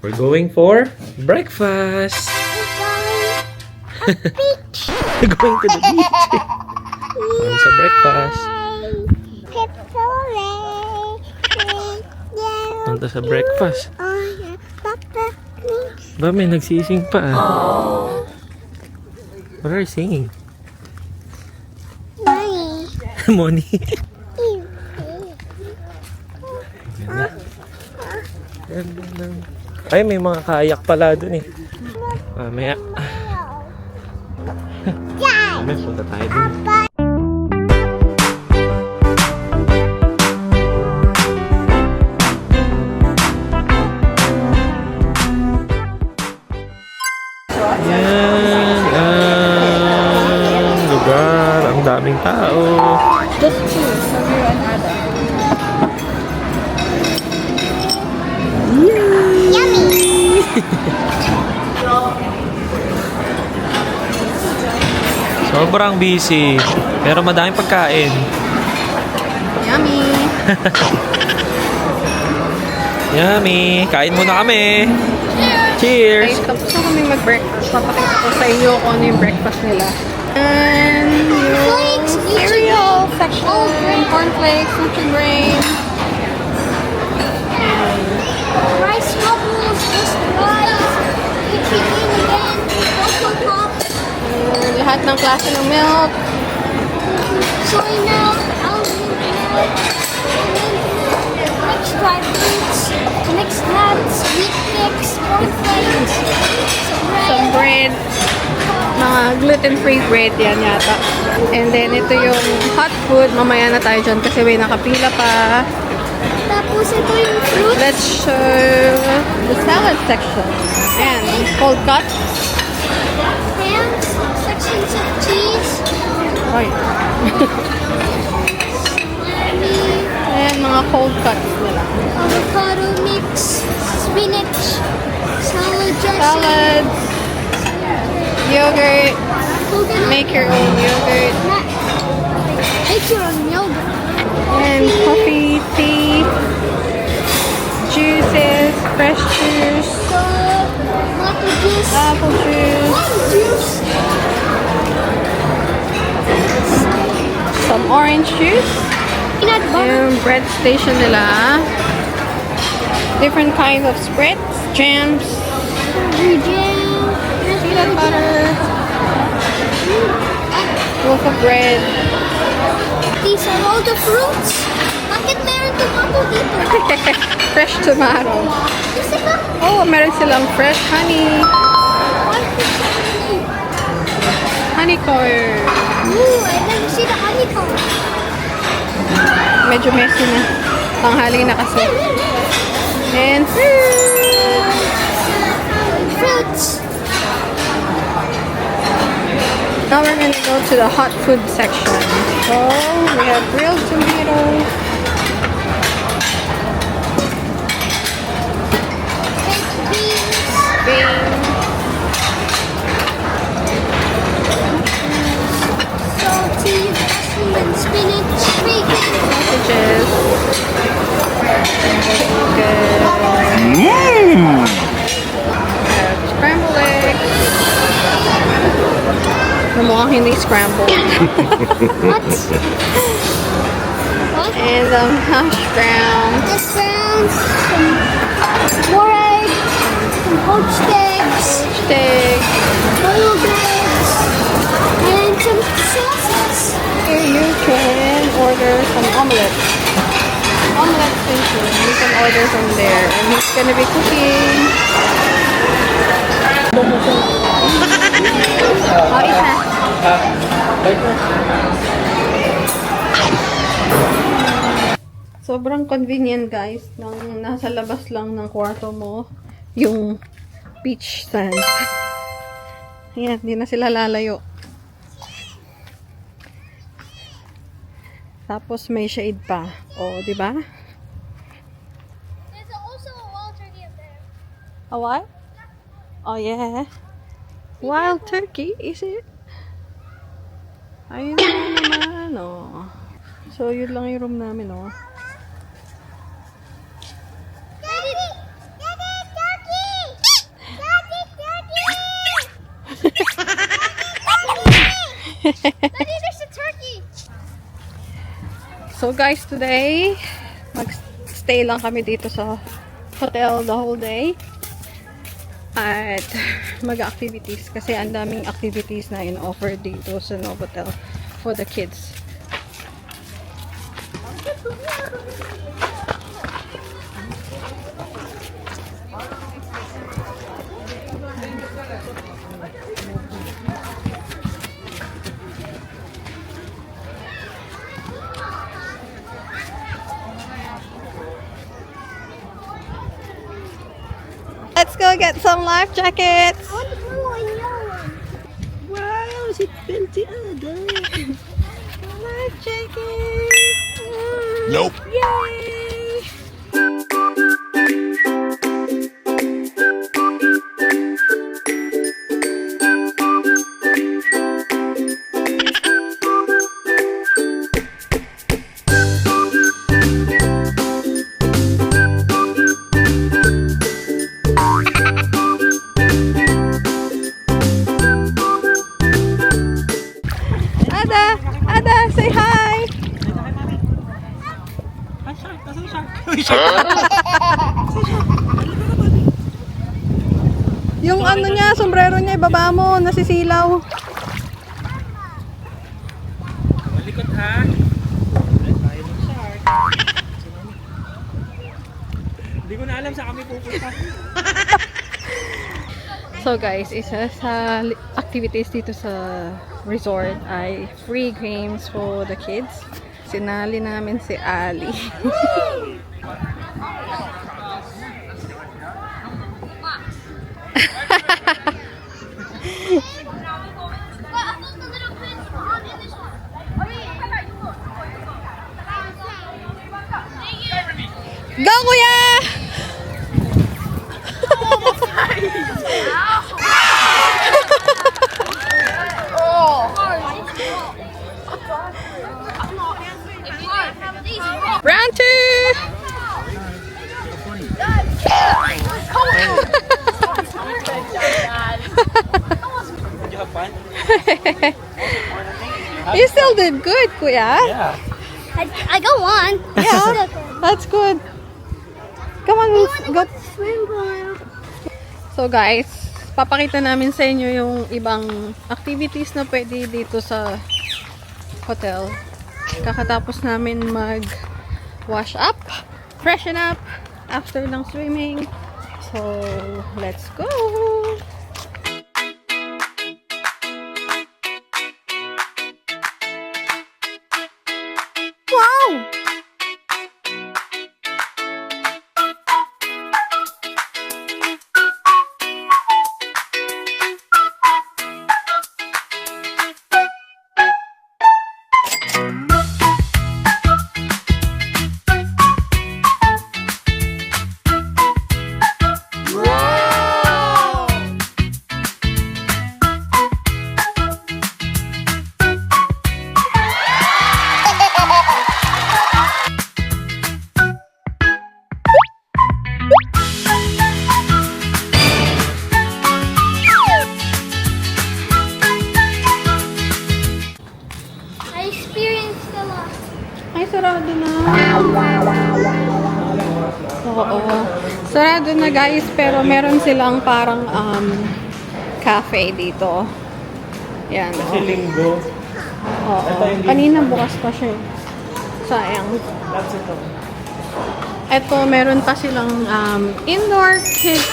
We're going for breakfast. We're going to the beach. Para sa breakfast. Punta sa breakfast. Ba, may nagsising pa ah. What are you singing? Money. Ay, may mga kayak pala dun eh. Mamaya. Mamaya, punta tayo dun. Yan ang lugar. Ang daming tao. Just choose Samir and Ada. Sobrang busy. Pero madaming pagkain. Yummy! Yummy! Kain muna kami! Cheers! Okay, tapos na kami mag-breakfast. Papakita ko sa inyo kung ano yung breakfast nila. And yung cereal section. Cornflakes, Nutri-Grain. Rice bubbles, just rice. Chicken again, Cocoa Pops, Lahat ng klase ng milk. soy milk, almond milk, mixed dry fruits, mixed nuts, wheat mix, cornflakes, Some bread. Mga gluten-free bread yan yata. And then ito yung hot food. Mamaya na tayo dyan kasi may nakapila pa. tapos ito yung fruit, Let's show the salad section. And cold cuts. hams, sections of cheese, Right. And mga cold cuts nila. avocado mix, spinach, salad dressing, Salads. Yogurt. coconut, Make your own yogurt. make your own yogurt, And coffee, tea. Juices. Fresh juice. apple juice, Apple juice. lime juice, Some orange juice. peanut butter, Yung bread station nila. Different kinds of spreads, jams, jam, peanut butter, loaf of bread. These are all the fruits. Bakit meron tomato dito? Fresh tomato. Kasi ba? Oh, meron silang fresh honey. Honey corn. Ooh, I never see the honeycomb. Medyo messy na. Tanghali na kasi. And fruit. Fruits. Now we're gonna go to the hot food section. So we have grilled tomatoes. Baked beans. Beans. Salty dressing and spinach. Bacon. Sausages. Good. Scrambled eggs. Mukhang hindi scrambled. What? What? And hash browns. Hash browns. Some more eggs. Some poached eggs. Steak. Boiled eggs. And some sauces. Here you can order some omelette. Omelette station. You can order from there. And he's gonna be cooking. Oh, eat na. Sobrang convenient guys nang nasa labas lang ng kwarto mo yung beach sand. Ayan, hindi na sila lalayo. Tapos may shade pa. O, di ba? There's also a wild turkey up there. A what? Oh, yeah. Wild turkey, is it? Ayun na naman, oh. So, yun lang yung room namin, oh. Daddy! Daddy, turkey! Daddy, there's a turkey. So guys, today, mag-stay lang kami dito sa hotel the whole day. At mag-activities kasi ang daming activities na in-offer dito sa Novotel for the kids. Let's go get some life jackets. I want the blue and yellow one. Wow, si Penty Ada. Life jacket. Nope. Yay! Ada, say hi. Yung ano niya, sombrero niya, ibaba mo, nasisilaw. Malikot ha. Tayo ng shark. Hindi ko na alam sa kami pupunta. So guys, isa sa activities dito sa resort ay free games for the kids. Sinali namin si Ali. Go, kuya! Round two! Did you have fun? You still did good, kuya. Yeah. I go on. Yeah, that's good. Come on, go. Swim pool. So guys, papakita namin sa inyo yung ibang activities na pwede dito sa hotel. Kakatapos namin mag-wash up, freshen up after ng swimming. So, let's go! Wow! I experienced a lot. Ay, sarado na. Oo. Sarado na guys, pero meron silang parang cafe dito. Yan. Kasi linggo. Oo. Kanina bukas pa siya. Sayang. That's it. Ito, meron pa silang indoor kids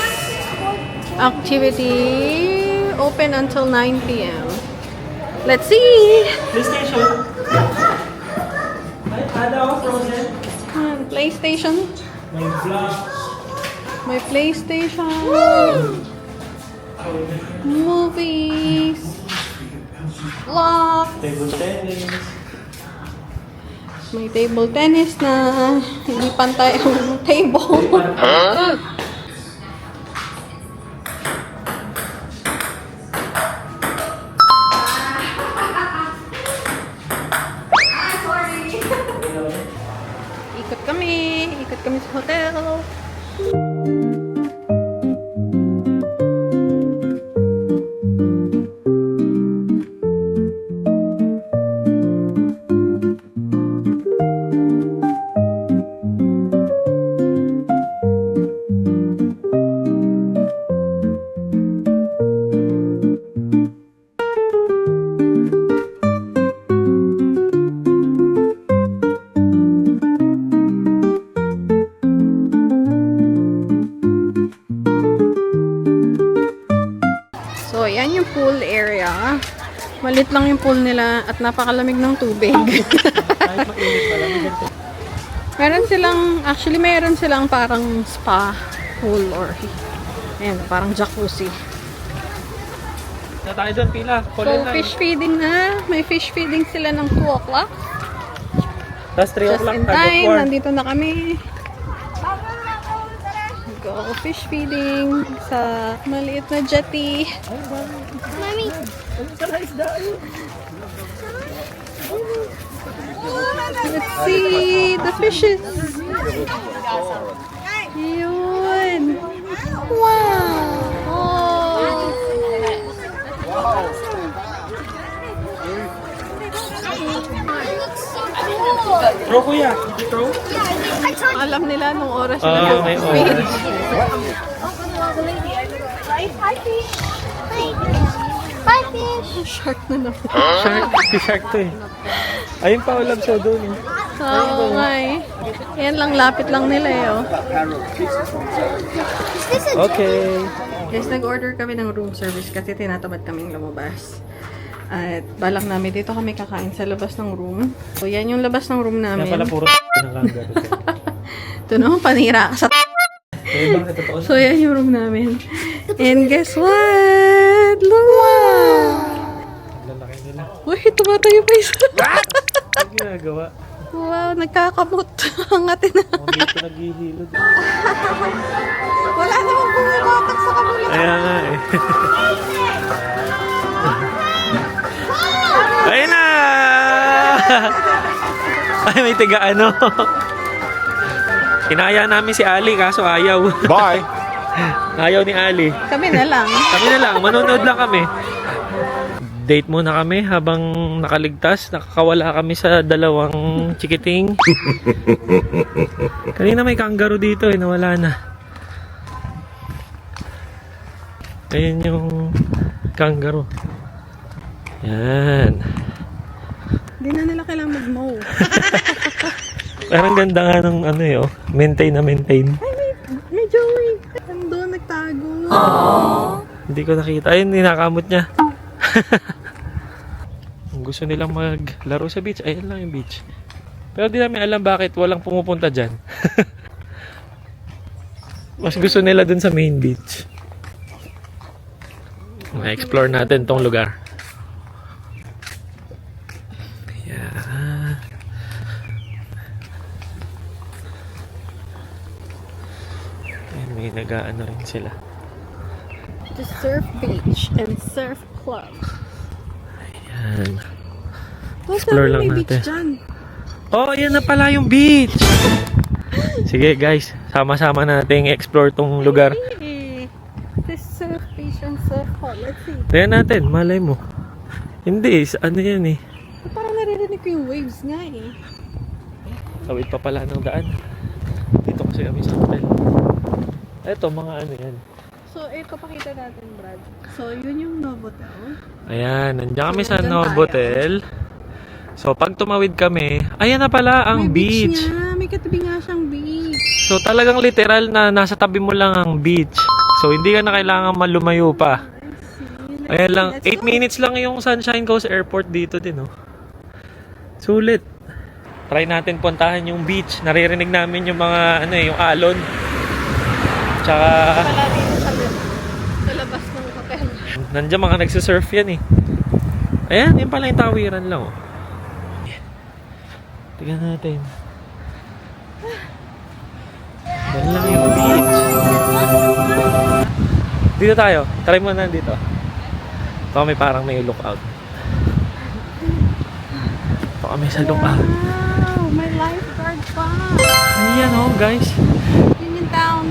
activity open until 9 p.m. Let's see! PlayStation. Ay, ada ako frozen. PlayStation. May vlog. May PlayStation. Movies. Lock. Table tennis. May table tennis na hindi pantay ang table. Ikot kami sa hotel. yung pool area. Malit lang yung pool nila at napakalamig ng tubig. Kahit mainit pala, may ganito. Meron silang parang spa pool or ayan, parang jacuzzi. Na tayo doon, pila. So, fish feeding na. May fish feeding sila ng 2 o'clock. Tapos 3 Just o'clock, in tag of time, war. nandito na kami. Go fish feeding sa maliit na jetty. Mommy. Let's see the fishes. Yun. Wow. Oh. Throw, kuya. Throw. Alam nila nung oras Ah, na may feed. oras. Hi, fish. Hi. Hi, fish. Shark na naman. Shark. Si shark to eh. Ayun pa, ulab sa doon eh. Oo nga eh. Yan lang, lapit lang nila eh. Oh. Is this a Okay. Guys, nag-order kami ng room service kasi tinatamad kaming lumabas. At balak namin dito kami kakain sa labas ng room. So, yan yung labas ng room Yan namin. pala puro ng kangaroo. Ito naman, panira ka sa Eh, bakit totoo? So, yan yung room namin. And guess what? Wow! Lalaki nila. Uy, tumatayo pa isa. Ano ginagawa? Wow, nagkakamot. Ang atin na. Mga dito naghihilod. Wala namang bumabatak sa kabila. Ayan nga eh. Ayun na! Ay, may tiga ano. Kinaya namin si Ali kaso ayaw. Bye. Ayaw ni Ali. Kami na lang. Kami na lang, manonood lang kami. Date muna kami habang nakaligtas. Nakakawala kami sa dalawang chikiting. Kanina may kangaroo dito eh, nawala na. Ayan yung kangaroo. Yan. Hindi na nila kailangan mag-mow. Parang ganda nga ng ano eh, oh. Maintain na maintain. May Joey. Ando, nagtago. Hindi ko nakita. Ayun, ninakamot niya. Kung gusto nilang maglaro sa beach, ayun lang yung beach. Pero di namin alam bakit walang pumupunta dyan. Mas gusto nila dun sa main beach. Ma-explore natin tong lugar. Ayan. Ayan, may nag-aano rin sila. The Surf Beach and Surf Club. Ayan. Explore lang may natin. beach dyan. Oh, ayan na pala yung beach. Sige guys, sama-sama nating explore tong lugar. Hey, the Surf Beach and Surf Club. Let's see. Tingnan natin, malay mo. Hindi, ano yan eh. Parang naririnig ko yung waves nga eh. Tawid pa pala ng daan. Dito kasi kami sa hotel. Eto, mga ano yan. So, ito pakita natin, Brad. So, yun yung Novotel. Ayan, nandiyan kami sa Nandyan Novotel. So, pag tumawid kami, ayan na pala ang May beach. nga. May katabi nga siyang beach. So, talagang literal na nasa tabi mo lang ang beach. So, hindi ka na kailangan malumayo pa. Ayan lang, 8 minutes lang yung Sunshine Coast Airport dito din, oh. Sulit. Try natin puntahan yung beach. Naririnig namin yung mga, ano eh, yung alon. Tsaka, Pala dito sa labas ng hotel. nandiyan mga nagsisurf yan eh. Ayan, yun pala yung tawiran lang, oh. Tignan natin. Yan lang yung beach. Dito tayo. Try mo na dito. Ito kami parang may lookout. Ito kami sa lookout. Wow! May lifeguard pa! Ayan oh guys. Yun yung town.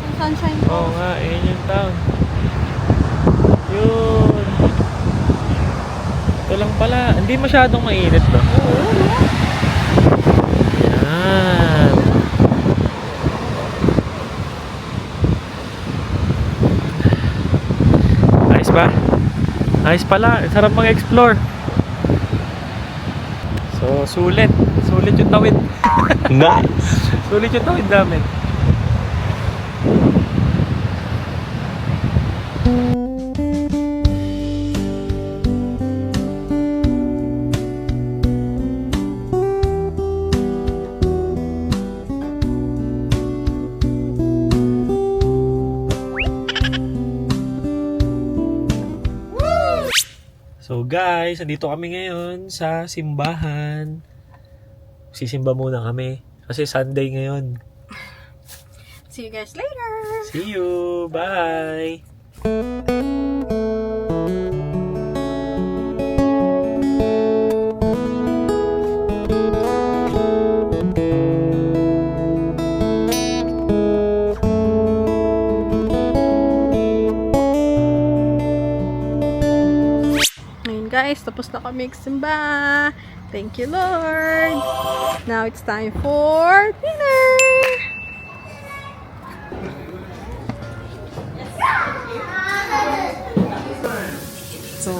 Yung Sunshine Coast. Oo nga, ayan yung town. Yun. Ito lang pala. Hindi masyadong mainit to. Yan. Ayos ba? Ayos pala. Sarap mag-explore. So, sulit. Sulit yung tawid. Nice. Sulit yung tawid namin. So guys, andito kami ngayon sa simbahan. Sisimba muna kami kasi Sunday ngayon. See you guys later! See you! Bye! Ngayon guys, tapos na kami magsimba. Thank you Lord! Now it's time for dinner! So,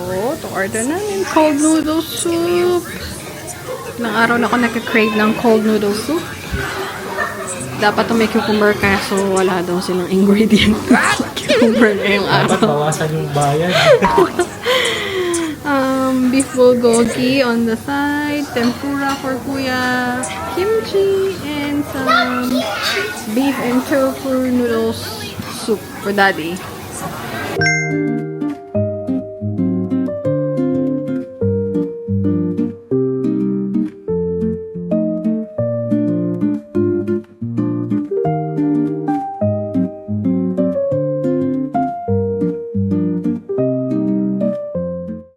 to-order namin cold noodle soup. Ilang araw na ako nagka-crave ng cold noodle soup. Dapat may cucumber kaso wala daw silang ingredient. Cucumber na yung Dapat araw. bawasan yung bayan. Beef bulgogi on the side, tempura for kuya, kimchi, and some beef and tofu noodles soup for daddy.